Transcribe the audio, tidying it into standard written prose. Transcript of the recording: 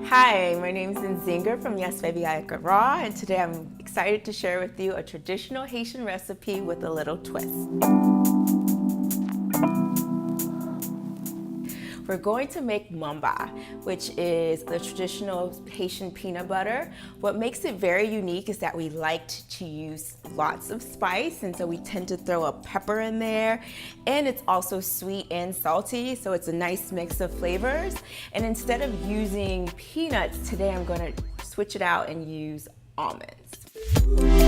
Hi, my name is Nzingah from Yes Baby I Like It Raw, and today I'm excited to share with you a traditional Haitian recipe with a little twist. We're going to make mamba, which is the traditional Haitian peanut butter. What makes it very unique is that we like to use lots of spice, and so we tend to throw a pepper in there, and it's also sweet and salty, so it's a nice mix of flavors. And instead of using peanuts, today I'm going to switch it out and use almonds.